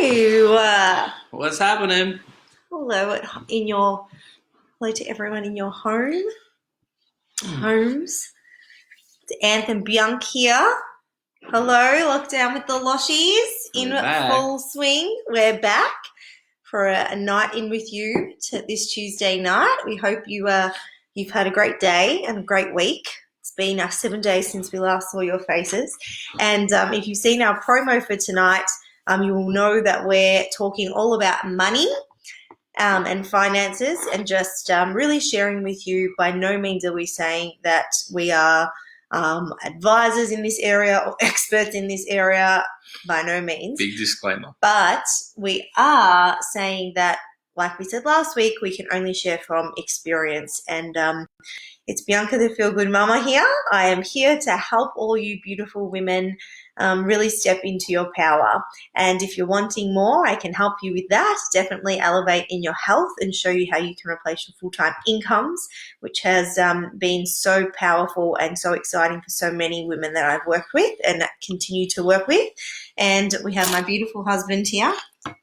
Hello. What's happening? Hello hello to everyone in your homes. It's Anth and Bianca here. Hello, lockdown with the Loshies in full swing. We're back for a night in with you this Tuesday night. We hope you've had a great day and a great week. It's been 7 days since we last saw your faces. And if you've seen our promo for tonight, you will know that we're talking all about money and finances and just really sharing with you. By no means are we saying that we are advisors in this area or experts in this area, by no means. Big disclaimer. But we are saying that, like we said last week, we can only share from experience. And it's Bianca, the Feel Good Mama here. I am here to help all you beautiful women really step into your power. And if you're wanting more, I can help you with that. Definitely elevate in your health and show you how you can replace your full-time incomes, which has been so powerful and so exciting for so many women that I've worked with and continue to work with. And we have my beautiful husband here.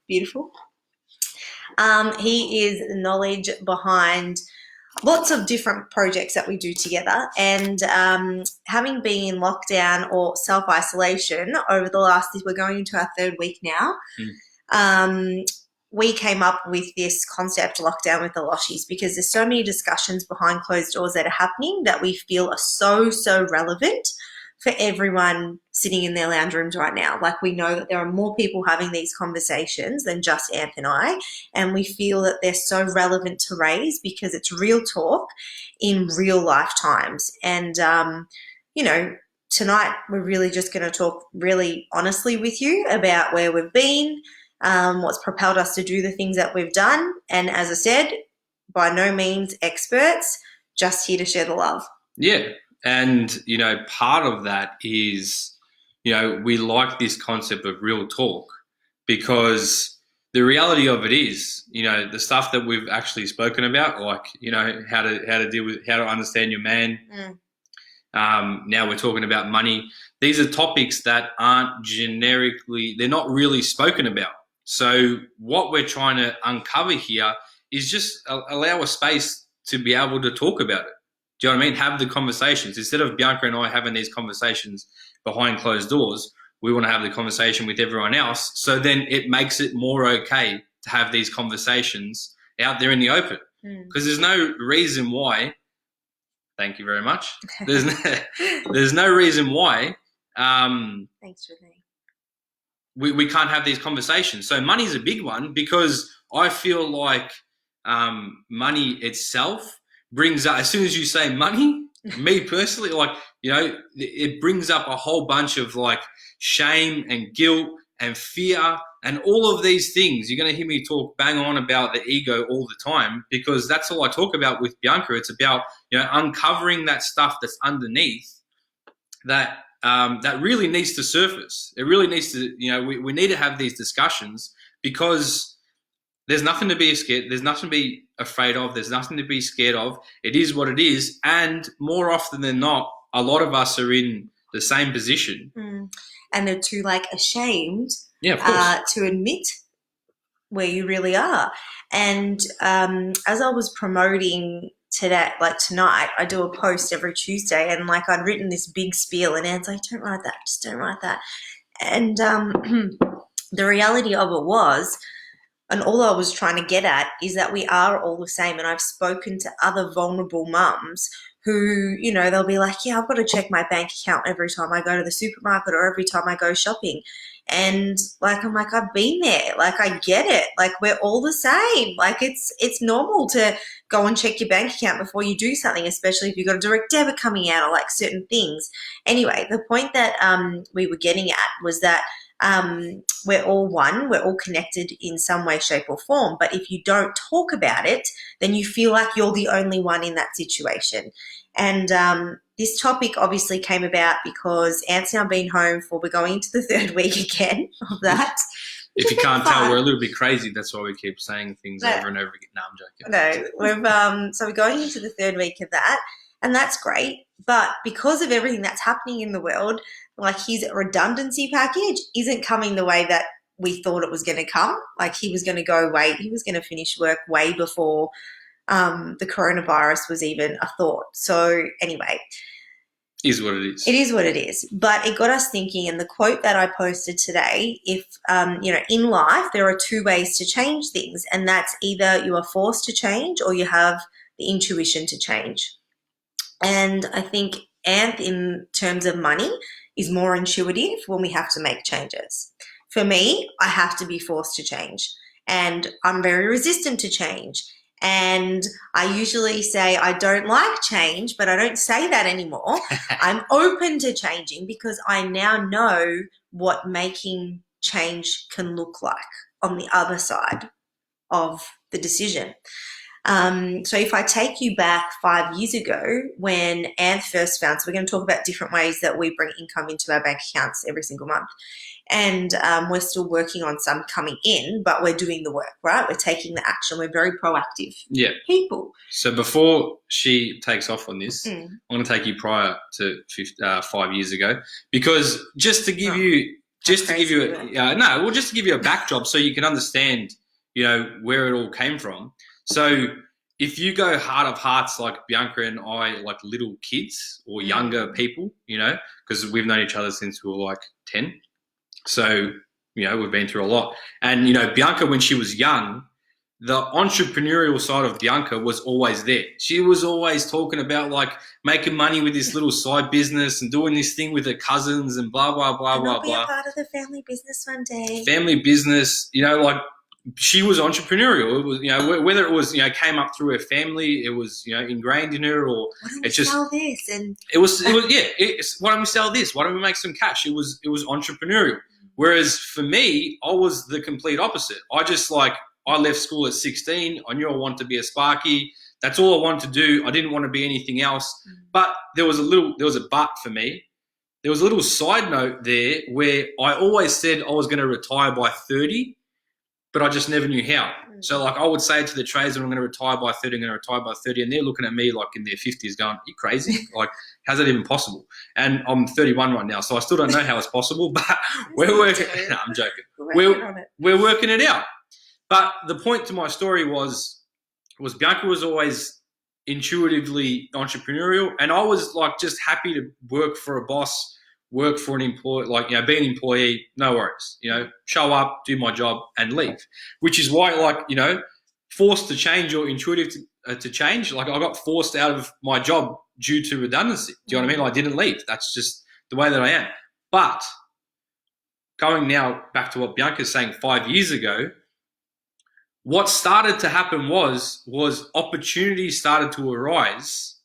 Beautiful. He is the knowledge behind lots of different projects that we do together, and having been in lockdown or self-isolation over the we're going into our third week now, we came up with this concept, lockdown with the Loshies, because there's so many discussions behind closed doors that are happening that we feel are so relevant for everyone sitting in their lounge rooms right now. Like, we know that there are more people having these conversations than just Anth and I, and we feel that they're so relevant to raise because it's real talk in real lifetimes. And, tonight we're really just going to talk really honestly with you about where we've been, what's propelled us to do the things that we've done. And as I said, by no means experts, just here to share the love. Yeah. And, part of that is, we like this concept of real talk because the reality of it is, the stuff that we've actually spoken about, like, how to deal with, how to understand your man. Now we're talking about money. These are topics that aren't they're not really spoken about. So what we're trying to uncover here is just allow a space to be able to talk about it. Do you know what I mean? Have the conversations. Instead of Bianca and I having these conversations behind closed doors, we want to have the conversation with everyone else. So then it makes it more okay to have these conversations out there in the open. Because there's no reason why, thank you very much, there's no reason why Thanks, Renee. we can't have these conversations. So money's a big one because I feel like money itself brings up, as soon as you say money, me personally, it brings up a whole bunch of shame and guilt and fear and all of these things. You're going to hear me talk bang on about the ego all the time because that's all I talk about with Bianca. It's about, uncovering that stuff that's underneath that really needs to surface. It really needs to, we need to have these discussions because there's nothing to be scared. There's nothing to be afraid of. There's nothing to be scared of. It is what it is. And more often than not, a lot of us are in the same position. And they're too ashamed to admit where you really are. And as I was promoting today, tonight, I do a post every Tuesday, and I'd written this big spiel, and Anne's like, don't write that, just don't write that. And the reality of it was, and all I was trying to get at is that we are all the same. And I've spoken to other vulnerable mums who, they'll be like, yeah, I've got to check my bank account every time I go to the supermarket or every time I go shopping. And I'm like, I've been there. I get it. We're all the same. It's normal to go and check your bank account before you do something, especially if you've got a direct debit coming out or certain things. Anyway, the point that we were getting at was that we're all one, we're all connected in some way, shape or form. But if you don't talk about it, then you feel like you're the only one in that situation. And this topic obviously came about because Ant's now been home we're going into the third week again of that. If you can't tell, we're a little bit crazy. That's why we keep saying things over and over again. No, I'm joking. No, so we're going into the third week of that, and that's great. But because of everything that's happening in the world, his redundancy package isn't coming the way that we thought it was going to come. Like he was going to go wait, he was going to finish work way before the coronavirus was even a thought. So anyway, Is what it is. it is what it is. But it got us thinking, and the quote that I posted today, if, in life, there are two ways to change things, and that's either you are forced to change or you have the intuition to change. And I think Anth, in terms of money, is more intuitive when we have to make changes. For me, I have to be forced to change, and I'm very resistant to change. And I usually say I don't like change, but I don't say that anymore. I'm open to changing because I now know what making change can look like on the other side of the decision. So if I take you back 5 years ago when Anth first found, so we're going to talk about different ways that we bring income into our bank accounts every single month. And we're still working on some coming in, but we're doing the work, right? We're taking the action. We're very proactive people. So before she takes off on this, Mm. I'm going to take you prior to 5 years ago, because just to give you, just to give you, just to give you a backdrop so you can understand, where it all came from. So if you go heart of hearts like Bianca and I, like little kids or younger people, because we've known each other since we were like 10. So, we've been through a lot. And, Bianca, when she was young, the entrepreneurial side of Bianca was always there. She was always talking about like making money with this little side business and doing this thing with her cousins and blah, blah, blah, and blah, I'll be blah. a part of the family business one day. Family business, like she was entrepreneurial. It was, whether it was, came up through her family, it was, ingrained in her, or why don't we sell this? And why don't we sell this? Why don't we make some cash? It was entrepreneurial. Whereas for me, I was the complete opposite. I left school at 16. I knew I wanted to be a Sparky. That's all I wanted to do. I didn't want to be anything else. But there was a but for me. There was a little side note there where I always said I was going to retire by 30, but I just never knew how. So I would say to the tradesmen, I'm going to retire by 30, I'm going to retire by 30. And they're looking at me like in their 50s going, you crazy? Like, how's that even possible? And I'm 31 right now, so I still don't know how it's possible, but we're working. No, I'm joking. We're working it out. But the point to my story was Bianca was always intuitively entrepreneurial, and I was like just happy to work for a boss, work for an employee, be an employee, no worries, show up, do my job and leave, which is why forced to change or intuitive to change. Like I got forced out of my job due to redundancy. Do you know what I mean? I didn't leave. That's just the way that I am. But going now back to what Bianca's saying 5 years ago, what started to happen was opportunities started to arise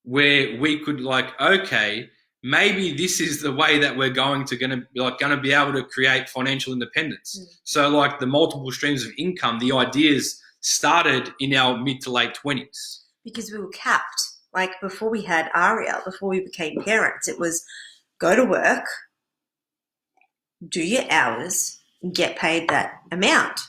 where we could okay, maybe this is the way that we're going to be able to create financial independence. So the multiple streams of income, the ideas started in our mid to late 20s. Because we were capped. Like before we had Aria, before we became parents, it was go to work, do your hours, and get paid that amount.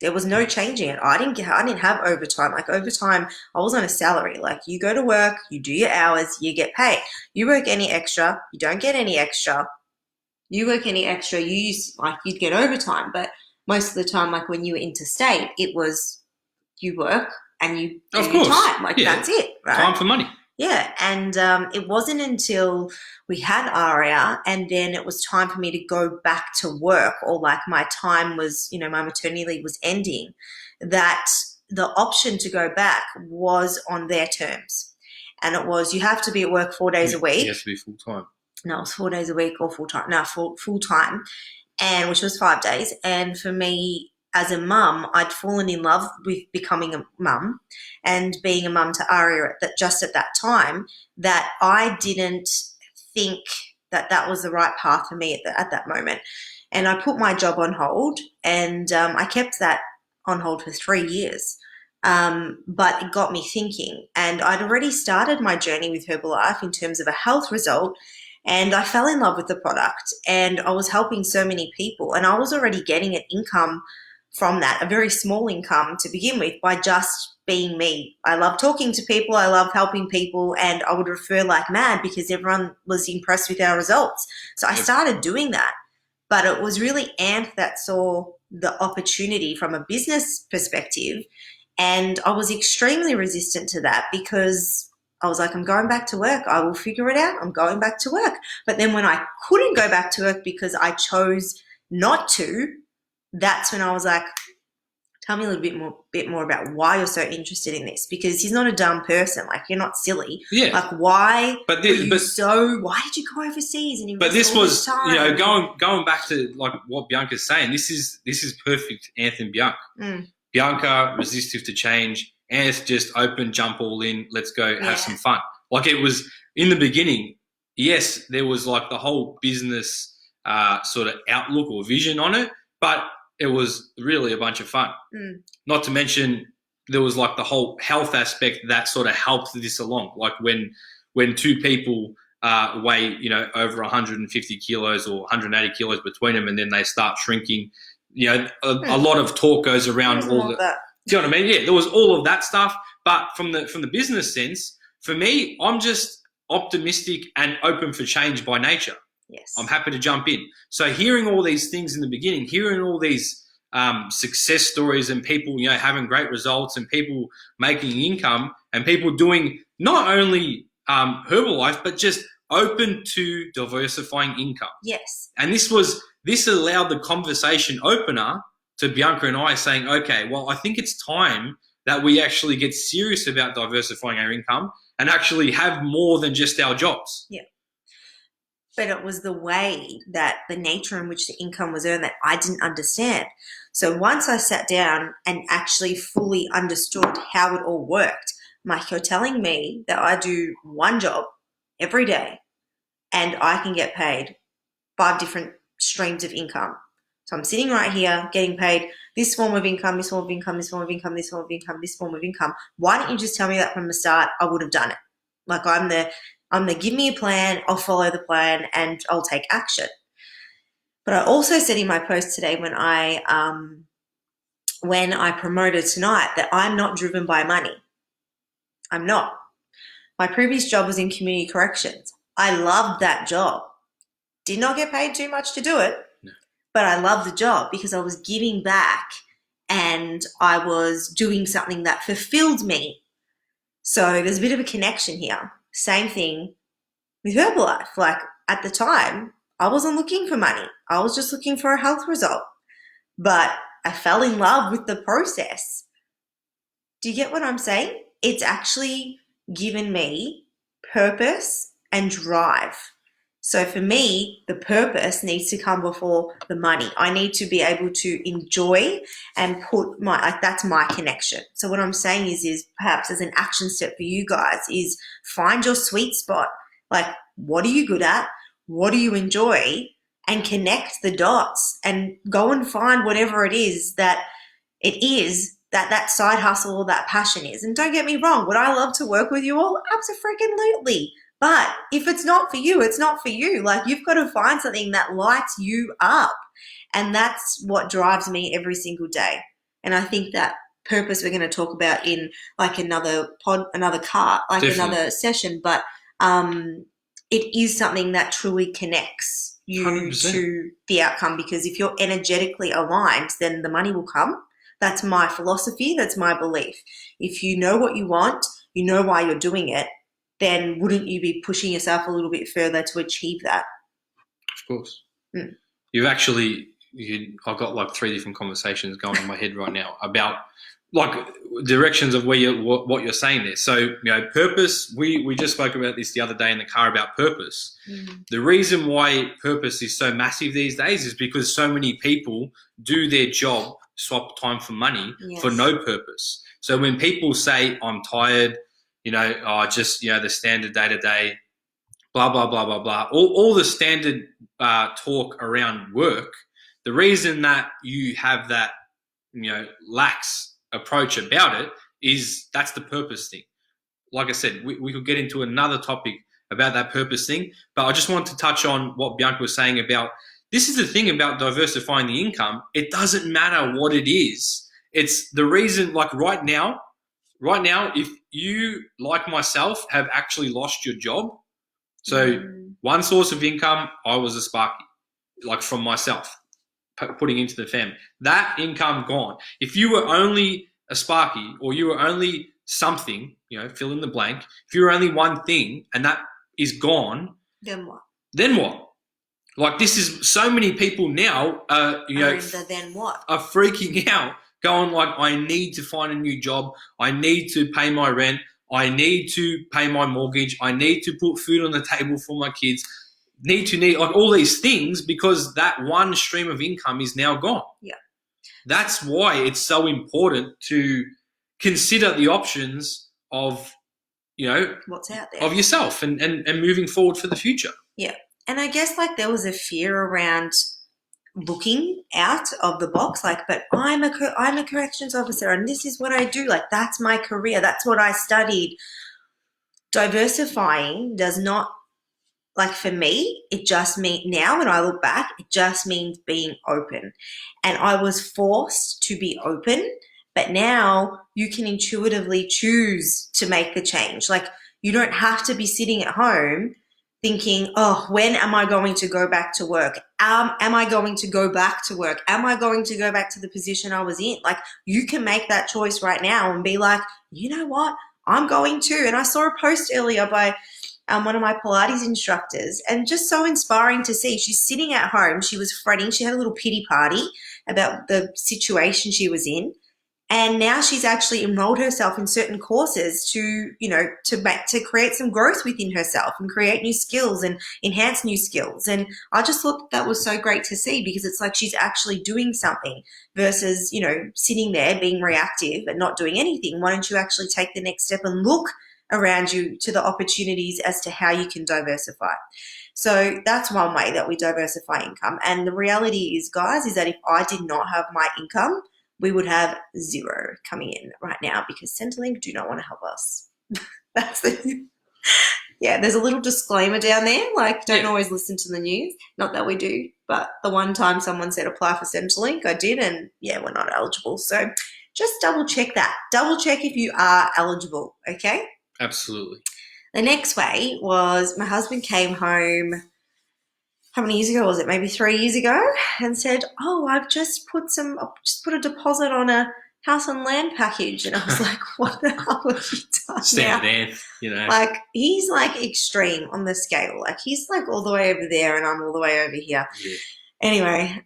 There was no changing it. I didn't have overtime. Overtime, I was on a salary. You go to work, you do your hours, you get paid. You work any extra, you don't get any extra. You work any extra, you'd get overtime. But most of the time, when you were interstate, it was you work and you do your time. That's it, right? Time for money. Yeah, and it wasn't until we had Aria and then it was time for me to go back to work, or my time was, my maternity leave was ending, that the option to go back was on their terms. And it was, you have to be at work 4 days a week. You have to be full-time. No, it was 4 days a week or full-time. No, full-time, and which was 5 days. And for me, as a mum, I'd fallen in love with becoming a mum and being a mum to Aria just at that time, that I didn't think that was the right path for me at that moment. And I put my job on hold, and I kept that on hold for 3 years. But it got me thinking, and I'd already started my journey with Herbalife in terms of a health result, and I fell in love with the product, and I was helping so many people, and I was already getting an income from that, a very small income to begin with, by just being me. I love talking to people, I love helping people, and I would refer like mad because everyone was impressed with our results. So I started doing that. But it was really Ant that saw the opportunity from a business perspective. And I was extremely resistant to that because I was like, I'm going back to work. I will figure it out. I'm going back to work. But then when I couldn't go back to work because I chose not to, that's when I was like, tell me a little bit more about why you're so interested in this, because he's not a dumb person. Like, you're not silly. Yeah. Like, why But were you so? Why did you go overseas and but invest this all this was, time? going back to like what Bianca's saying. This is perfect, Anthony Bianca. Mm, Bianca, resistive to change. Anth, just open, jump all in. Let's go yeah, have some fun. Like it was in the beginning. Yes, there was like the whole business sort of outlook or vision on it, but it was really a bunch of fun. mm, Not to mention there was like the whole health aspect that sort of helped this along. Like when two people weigh over 150 kilos or 180 kilos between them, and then they start shrinking. A lot of talk goes there around was all more the. of that. Do you know what I mean? Yeah, there was all of that stuff, but from the business sense, for me, I'm just optimistic and open for change by nature. I'm Yes. happy to jump in. So hearing all these things in the beginning, hearing all these success stories and people, having great results and people making income and people doing not only Herbalife, but just open to diversifying income. Yes. And this allowed the conversation opener to Bianca and I saying, okay, well, I think it's time that we actually get serious about diversifying our income and actually have more than just our jobs. Yeah. But it was the way that the nature in which the income was earned that I didn't understand. So once I sat down and actually fully understood how it all worked, Mike, you're telling me that I do one job every day and I can get paid 5 different streams of income. So I'm sitting right here getting paid this form of income, this form of income, this form of income, this form of income, this form of income. Why didn't you just tell me that from the start? I would have done it. Like, I'm the give me a plan, I'll follow the plan, and I'll take action. But I also said in my post today when I promoted tonight that I'm not driven by money. I'm not. My previous job was in community corrections. I loved that job. Did not get paid too much to do it, No. but I loved the job because I was giving back and I was doing something that fulfilled me. So there's a bit of a connection here. Same thing with Herbalife. Like, at the time, I wasn't looking for money. I was just looking for a health result. But I fell in love with the process. Do you get what I'm saying? It's actually given me purpose and drive. So for me, the purpose needs to come before the money. I need to be able to enjoy and put that's my connection. So what I'm saying is perhaps as an action step for you guys is find your sweet spot. Like, what are you good at? What do you enjoy? And connect the dots and go and find whatever it is that side hustle or that passion is. And don't get me wrong, would I love to work with you all? Absolutely. But if it's not for you, it's not for you. Like, you've got to find something that lights you up. And that's what drives me every single day. And I think that purpose we're going to talk about in like another another session. But it is something that truly connects you 100%. to the outcome, because if you're energetically aligned, then the money will come. That's my philosophy. That's my belief. If you know what you want, you know why you're doing it, then wouldn't you be pushing yourself a little bit further to achieve that? Of course. Mm. I've got like 3 different conversations going in my head right now about like directions of what you're saying there. So, purpose, we just spoke about this the other day in the car about purpose. Mm. The reason why purpose is so massive these days is because so many people do their job, swap time for money, Yes. for no purpose. So when people say, I'm tired, the standard day-to-day, blah, blah, blah, blah, blah, all the standard talk around work, the reason that you have that, lax approach about it is that's the purpose thing. Like I said, we could get into another topic about that purpose thing, but I just want to touch on what Bianca was saying about this is the thing about diversifying the income. It doesn't matter what it is. It's the reason, like right now, if you, like myself, have actually lost your job, so one source of income, I was a Sparky. like from myself, putting into the family. That income gone. If you were only a Sparky or you were only something, fill in the blank. If you were only one thing and that is gone, Then what? Then what? Like this is so many people now, Then what? are freaking out, going like, I need to find a new job. I need to pay my rent. I need to pay my mortgage. I need to put food on the table for my kids. Need like all these things because that one stream of income is now gone. Yeah. That's why it's so important to consider the options of, what's out there of yourself and moving forward for the future. Yeah. And I guess like there was a fear around looking out of the box, like, but I'm a corrections officer and this is what I do. Like, that's my career. That's what I studied. Diversifying does not, like for me, it just means now when I look back, it just means being open. And I was forced to be open, but now you can intuitively choose to make the change. Like you don't have to be sitting at home thinking, oh, when am I going to go back to work? Am I going to go back to work? Am I going to go back to the position I was in? Like you can make that choice right now and be like, you know what? I'm going to. And I saw a post earlier by one of my Pilates instructors, and just so inspiring to see. She's sitting at home. She was fretting. She had a little pity party about the situation she was in. And now she's actually enrolled herself in certain courses to create some growth within herself and create new skills and enhance new skills. And I just thought that was so great to see because it's like she's actually doing something versus, sitting there being reactive and not doing anything. Why don't you actually take the next step and look around you to the opportunities as to how you can diversify? So that's one way that we diversify income. And the reality is, guys, is that if I did not have my income, we would have zero coming in right now because Centrelink do not want to help us. There's a little disclaimer down there, like don't always listen to the news. Not that we do, but the one time someone said apply for Centrelink, I did, and we're not eligible. So just double check that. Double check if you are eligible, okay? Absolutely. The next way was my husband came home, how many years ago was it? Maybe 3 years ago, and said, oh, I've just put a deposit on a house and land package. And I was like, what the hell have you done Stand there, Like, he's like extreme on the scale. Like, he's like all the way over there and I'm all the way over here. Yeah. Anyway,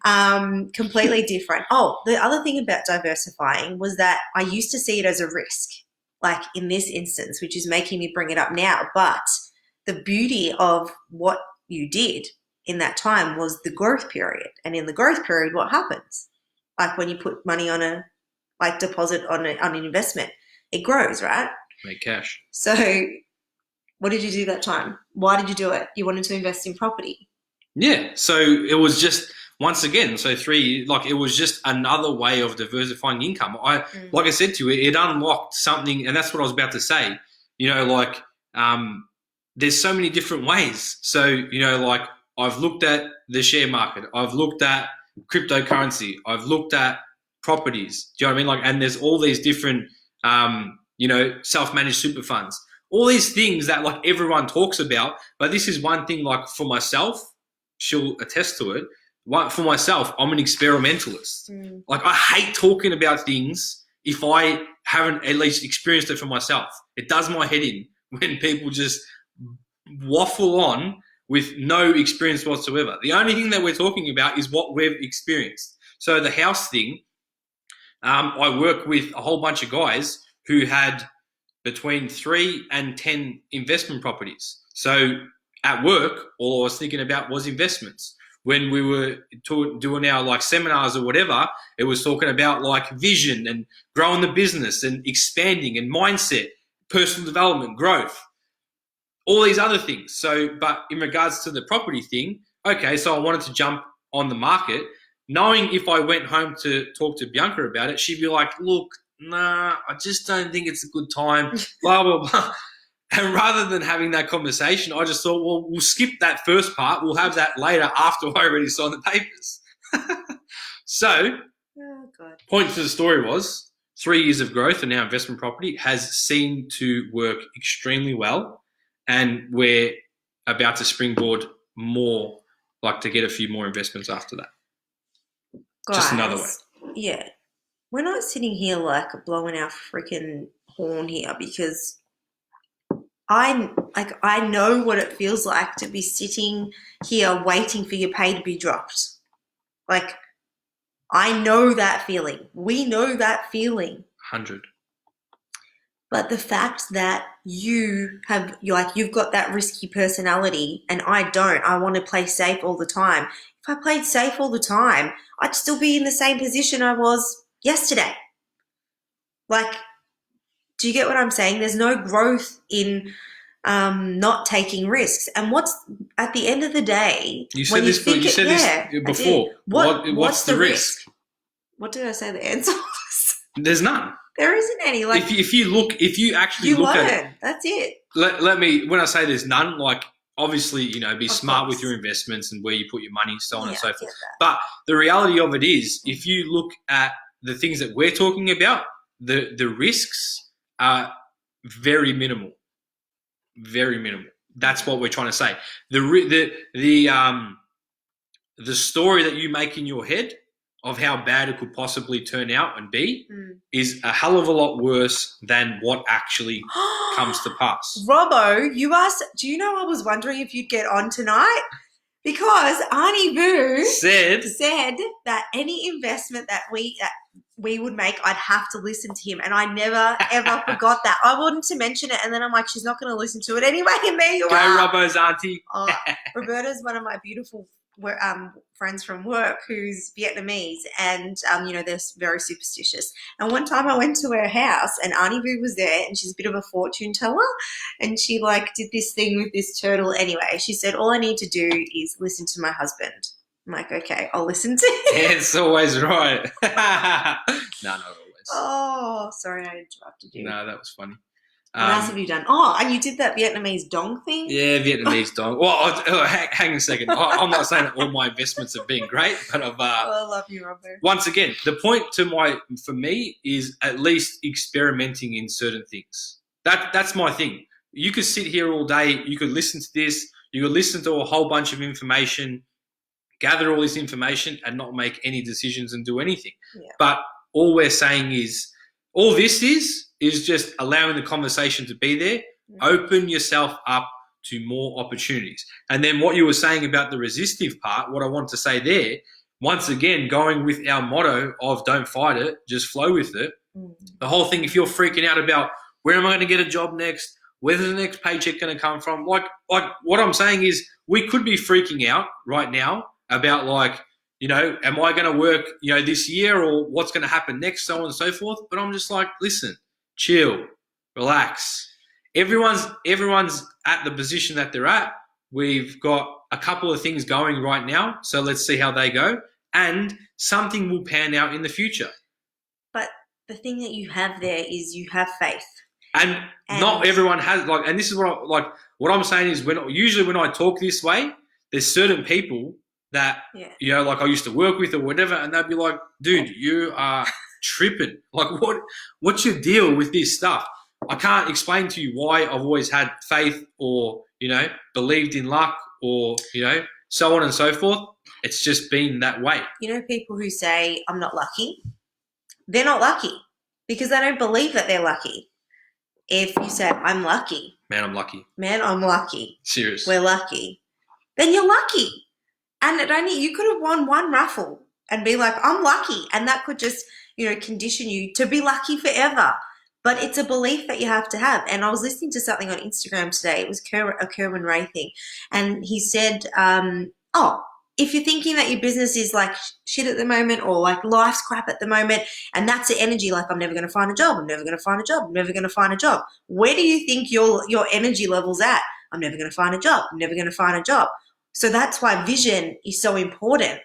completely different. Oh, the other thing about diversifying was that I used to see it as a risk, like in this instance, which is making me bring it up now. But the beauty of what you did in that time was the growth period. And in the growth period, what happens? Like when you put money on deposit on an investment, it grows, right? Make cash. So what did you do that time? Why did you do it? You wanted to invest in property. Yeah. So it was just, once again, it was just another way of diversifying income. Like I said to you, it unlocked something, and that's what I was about to say. There's so many different ways. So, I've looked at the share market. I've looked at cryptocurrency. I've looked at properties. Do you know what I mean? And there's all these different, self-managed super funds. All these things that everyone talks about. But this is one thing. For myself, she'll attest to it. For myself, I'm an experimentalist. I hate talking about things if I haven't at least experienced it for myself. It does my head in when people just waffle on with no experience whatsoever. The only thing that we're talking about is what we've experienced. So the house thing, I work with a whole bunch of guys who had between 3 and 10 investment properties. So at work, all I was thinking about was investments. When we were doing our seminars or whatever, it was talking about vision and growing the business and expanding and mindset, personal development, growth, all these other things. So, but in regards to the property thing, okay, so I wanted to jump on the market, knowing if I went home to talk to Bianca about it, she'd be like, look, nah, I just don't think it's a good time, blah, blah, blah. And rather than having that conversation, I just thought, well, we'll skip that first part. We'll have that later after I already signed the papers. So, point to the story was 3 years of growth in our investment property has seemed to work extremely well. And we're about to springboard more like to get a few more investments after that. Just another way. Guys, yeah, we're not sitting here like blowing our freaking horn here because I know what it feels like to be sitting here waiting for your pay to be dropped. Like I know that feeling. We know that feeling. 100. But the fact that you've got that risky personality and I don't. I want to play safe all the time. If I played safe all the time, I'd still be in the same position I was yesterday. Like, do you get what I'm saying? There's no growth in not taking risks. And what's at the end of the day, You said this. You said this before. What's the risk? What did I say the answer was? There's none. There isn't any. Like if you actually look learn. at it, that's it. Let me, when I say there's none, like obviously, be Of smart course. with your investments and where you put your money, so on and Yeah, so I forth. get that. But the reality of it is, if you look at the things that we're talking about, the risks are very minimal. Very minimal. That's what we're trying to say. The story that you make in your head of how bad it could possibly turn out and be is a hell of a lot worse than what actually comes to pass. Robbo, you asked, do you know I was wondering if you'd get on tonight? Because Arnie Boo said that any investment that we would make, I'd have to listen to him. And I never, ever forgot that. I wanted to mention it, and then I'm like, she's not going to listen to it anyway. And there you Go are. Robbo's auntie. Roberta's one of my beautiful friends from work who's Vietnamese, and they're very superstitious. And one time I went to her house and Auntie Boo was there, and she's a bit of a fortune teller, and she like did this thing with this turtle. Anyway, she said, all I need to do is listen to my husband. I'm like, okay, I'll listen to him. It's always right. No, not always. Oh, sorry, I interrupted you. No, that was funny. What else have you done? Oh, and you did that Vietnamese dong thing? Yeah, Vietnamese dong. Well, hang a second. I'm not saying that all my investments have been great, but I've... I love you, Robert. Once again, the point for me is at least experimenting in certain things. That's my thing. You could sit here all day. You could listen to this. You could listen to a whole bunch of information, gather all this information, and not make any decisions and do anything. Yeah. But all we're saying is, all this is just allowing the conversation to be there. Open yourself up to more opportunities. And then what you were saying about the resistive part, what I want to say there, once again, going with our motto of don't fight it, just flow with it. The whole thing, if you're freaking out about where am I going to get a job next, where's the next paycheck going to come from, like what I'm saying is we could be freaking out right now about am I going to work, this year, or what's going to happen next, so on and so forth. But I'm just like, listen, chill, relax. Everyone's at the position that they're at. We've got a couple of things going right now, so let's see how they go. And something will pan out in the future. But the thing that you have there is you have faith. And not everyone has, and this is what I'm saying is usually when I talk this way, there's certain people that, I used to work with or whatever, and they'd be like, dude, you are tripping. Like, what's your deal with this stuff? I can't explain to you why I've always had faith or, believed in luck or, so on and so forth. It's just been that way. People who say, I'm not lucky, they're not lucky because they don't believe that they're lucky. If you say, I'm lucky. Man, I'm lucky. Man, I'm lucky. Serious. We're lucky. Then you're lucky. And you could have won one raffle and be like, I'm lucky. And that could just, condition you to be lucky forever. But it's a belief that you have to have. And I was listening to something on Instagram today. It was a Kerwin Ray thing. And he said, if you're thinking that your business is like shit at the moment or like life's crap at the moment, and that's the energy, like I'm never going to find a job, I'm never going to find a job, I'm never going to find a job. Where do you think your energy level's at? I'm never going to find a job, I'm never going to find a job. So that's why vision is so important.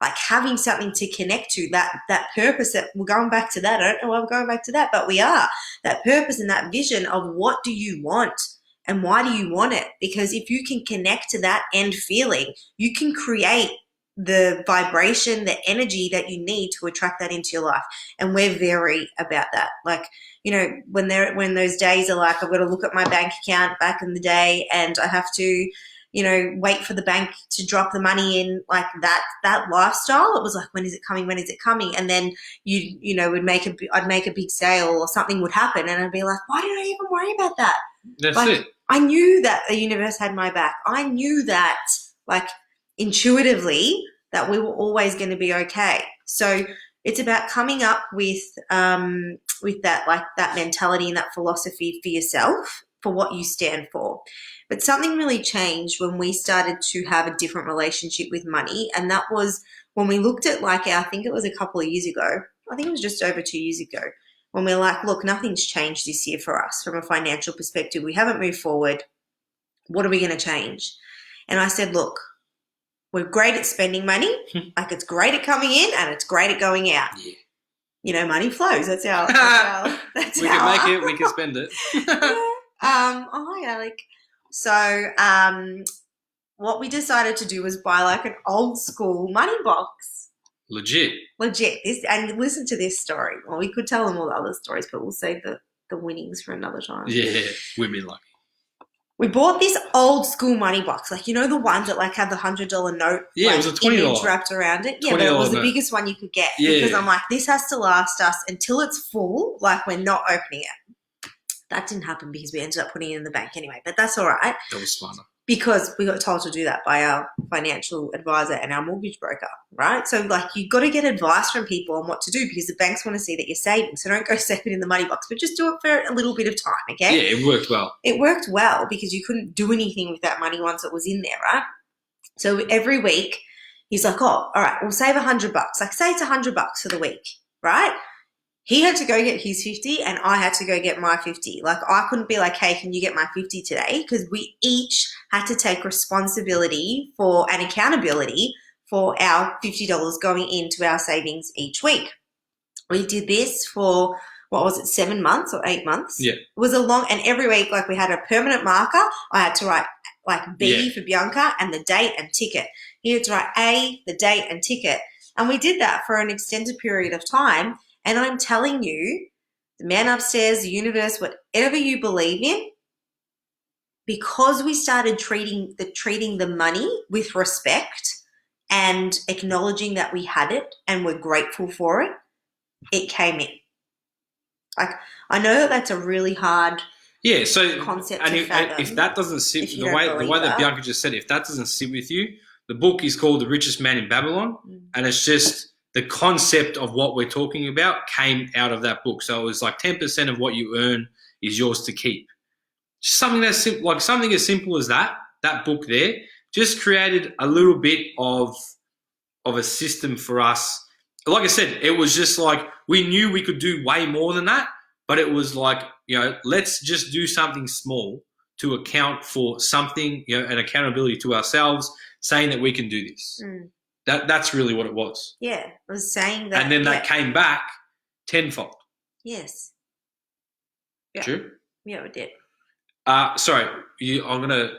Like having something to connect to, that purpose that we're going back to that. I don't know why we're going back to that, but we are. That purpose and that vision of what do you want and why do you want it? Because if you can connect to that end feeling, you can create the vibration, the energy that you need to attract that into your life. And we're very about that. Like, when those days are like, I've got to look at my bank account back in the day and I have to, wait for the bank to drop the money in, like that lifestyle. It was like, when is it coming? When is it coming? And then I'd make a big sale or something would happen, and I'd be like, why did I even worry about that? That's Like, it. I knew that the universe had my back. I knew that, like, intuitively, that we were always going to be okay. So it's about coming up with that, like, that mentality and that philosophy for yourself, for what you stand for. But something really changed when we started to have a different relationship with money, and that was when we looked at, like, I think it was a couple of years ago. I think it was just over 2 years ago, when we're like, look, nothing's changed this year for us from a financial perspective. We haven't moved forward. What are we going to change? And I said, look, we're great at spending money. Like, it's great at coming in and it's great at going out. Yeah. Money flows. That's our we can make it, we can spend it. Hi, Alec. So what we decided to do was buy, like, an old school money box. Legit. This, and listen to this story. Well, we could tell them all the other stories, but we'll save the winnings for another time. Yeah, women lucky. We bought this old school money box, like, the ones that, like, have the $100 note, Yeah, like, it was a $20 image wrapped around it. Yeah, but it was the biggest one you could get, because I'm like, this has to last us until it's full. Like, we're not opening it. That didn't happen because we ended up putting it in the bank anyway, but that's all right. That was smarter. Because we got told to do that by our financial advisor and our mortgage broker, right? So, like, you've got to get advice from people on what to do, because the banks want to see that you're saving. So don't go save it in the money box, but just do it for a little bit of time, okay? Yeah, it worked well. It worked well because you couldn't do anything with that money once it was in there, right? So every week he's like, oh, all right, we'll save $100. Like, say it's $100 for the week, right? He had to go get his 50 and I had to go get my 50. Like, I couldn't be like, hey, can you get my 50 today? Because we each had to take responsibility for and accountability for our $50 going into our savings each week. We did this for, what was it, 7 months or 8 months? Yeah. It was a long, and every week, like, we had a permanent marker. I had to write, like, B for Bianca and the date and ticket. He had to write A, the date and ticket. And we did that for an extended period of time. And I'm telling you, the man upstairs, the universe, whatever you believe in, because we started treating the money with respect and acknowledging that we had it and we're grateful for it, it came in. Like, I know that that's a really hard concept to fathom. If that doesn't sit, the way that Bianca just said, if that doesn't sit with you, the book is called The Richest Man in Babylon, and it's just the concept of what we're talking about came out of that book. So it was like 10% of what you earn is yours to keep. Something that's simple, like something as simple as that book there, just created a little bit of a system for us. Like I said, it was just like, we knew we could do way more than that, but it was like, let's just do something small to account for something, an accountability to ourselves, saying that we can do this. That's really what it was. Yeah, it was saying that. And then that came back tenfold. Yes. Yeah. True? Yeah, it did. Sorry, I'm gonna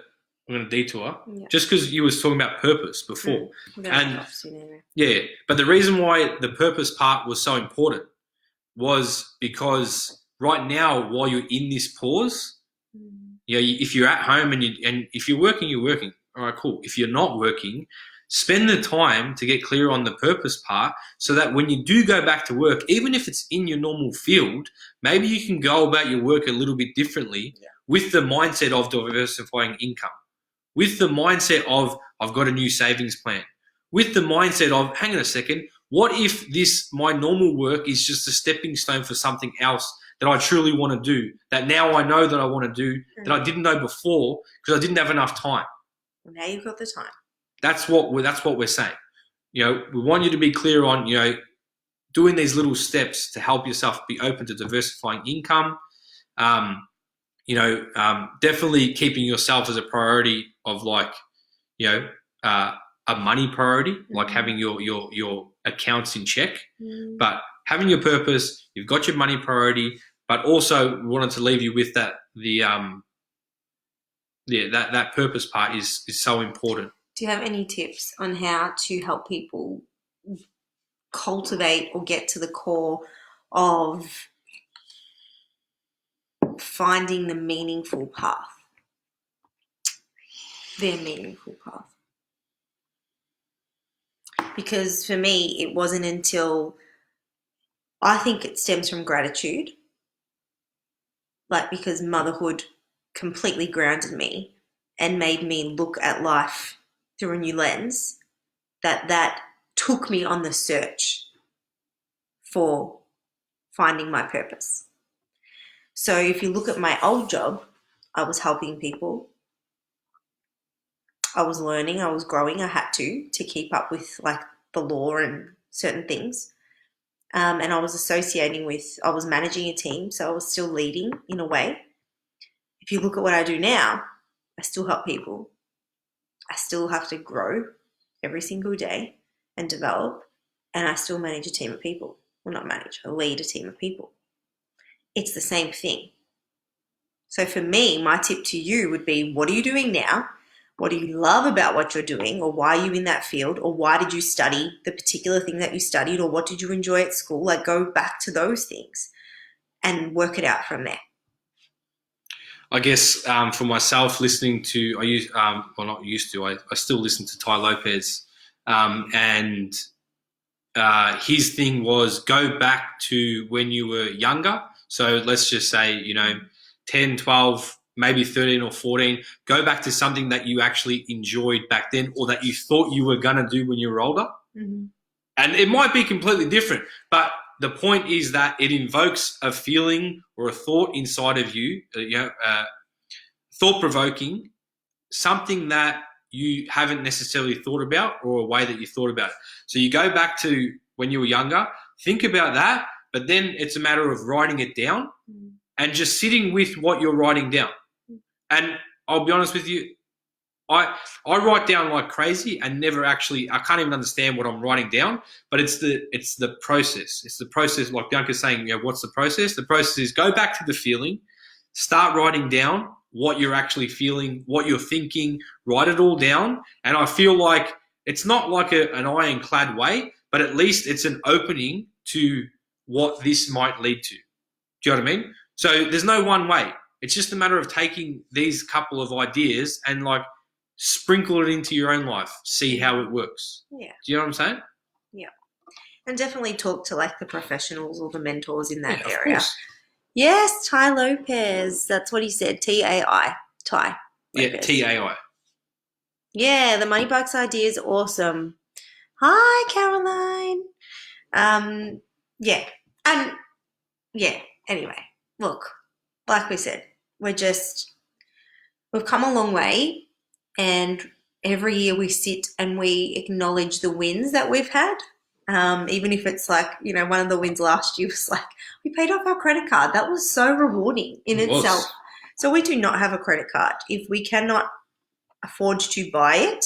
detour just because you was talking about purpose before, but the reason why the purpose part was so important was because right now, while you're in this pause, if you're at home and if you're working, you're working. All right, cool. If you're not working, spend the time to get clear on the purpose part, so that when you do go back to work, even if it's in your normal field, maybe you can go about your work a little bit differently with the mindset of diversifying income, with the mindset of, I've got a new savings plan, with the mindset of, hang on a second, what if my normal work is just a stepping stone for something else that I truly want to do, that now I know that I want to do, that I didn't know before because I didn't have enough time. Now you've got the time. That's what we're saying. We want you to be clear on, doing these little steps to help yourself be open to diversifying income. Definitely keeping yourself as a priority of, like, a money priority, like having your accounts in check, but having your purpose, you've got your money priority, but also wanted to leave you with that, that purpose part is so important. Do you have any tips on how to help people cultivate or get to the core of finding the meaningful path? their meaningful path. Because for me, it wasn't until I think it stems from gratitude, like because motherhood completely grounded me and made me look at life through a new lens, that took me on the search for finding my purpose. So if you look at my old job, I was helping people. I was learning, I was growing, I had to keep up with like the law and certain things. And I was I was managing a team, so I was still leading in a way. If you look at what I do now, I still help people. I still have to grow every single day and develop, and I still manage a team of people. Well, not manage, I lead a team of people. It's the same thing. So for me, my tip to you would be, what are you doing now? What do you love about what you're doing, or why are you in that field, or why did you study the particular thing that you studied, or what did you enjoy at school? Like, go back to those things and work it out from there. I guess for myself, listening to I used well not used to I still listen to Ty Lopez, and his thing was go back to when you were younger. So let's just say 10, 12, maybe 13 or 14. Go back to something that you actually enjoyed back then, or that you thought you were gonna do when you were older. Mm-hmm. And it might be completely different, but the point is that it invokes a feeling or a thought inside of you, thought-provoking, something that you haven't necessarily thought about, or a way that you thought about it. So you go back to when you were younger, think about that, but then it's a matter of writing it down and just sitting with what you're writing down. And I'll be honest with you, I write down like crazy and never actually, I can't even understand what I'm writing down, but it's the process. It's the process, like Bianca's saying, what's the process? The process is go back to the feeling, start writing down what you're actually feeling, what you're thinking, write it all down. And I feel like it's not like an ironclad way, but at least it's an opening to what this might lead to. Do you know what I mean? So there's no one way. It's just a matter of taking these couple of ideas and like sprinkle it into your own life, see how it works. Yeah. Do you know what I'm saying? Yeah. And definitely talk to like the professionals or the mentors in that Of area. course. Yes, Ty Lopez. That's what he said. T-A-I. Ty Lopez. Yeah, T-A-I. Yeah, the Money Bucks idea is awesome. Hi, Caroline. Yeah. And yeah, anyway, look, like we said, we've come a long way, and every year we sit and we acknowledge the wins that we've had. Even if it's like, one of the wins last year was like, we paid off our credit card. That was so rewarding in itself. So we do not have a credit card. If we cannot afford to buy it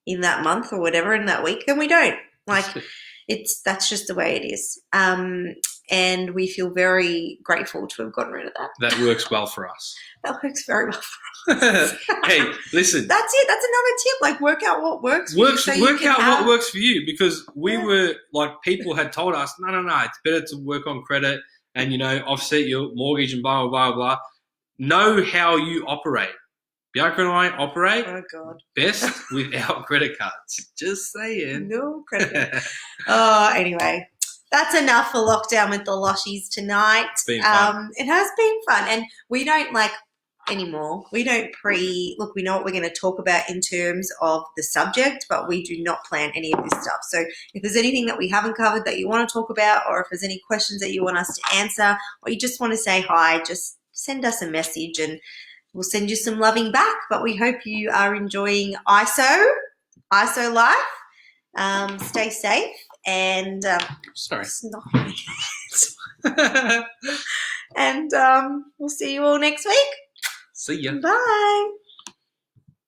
in that month or whatever in that week, then we don't. Like, that's just the way it is. And we feel very grateful to have gotten rid of that. That works well for us. That works very well for us. Hey, listen. That's it. That's another tip. Like, work out what works for you. Work out what works for you, because we were like, people had told us, no, it's better to work on credit and, offset your mortgage and blah, blah, blah, blah. Know how you operate. Bianca and I operate best without credit cards. Just saying. No credit. Anyway. That's enough for lockdown with the Loshies tonight. It's been fun. It has been fun. And we don't anymore. We don't look, we know what we're going to talk about in terms of the subject, but we do not plan any of this stuff. So if there's anything that we haven't covered that you want to talk about, or if there's any questions that you want us to answer, or you just want to say hi, just send us a message and we'll send you some loving back. But we hope you are enjoying ISO life. Stay safe. And sorry. And we'll see you all next week. See ya. Bye.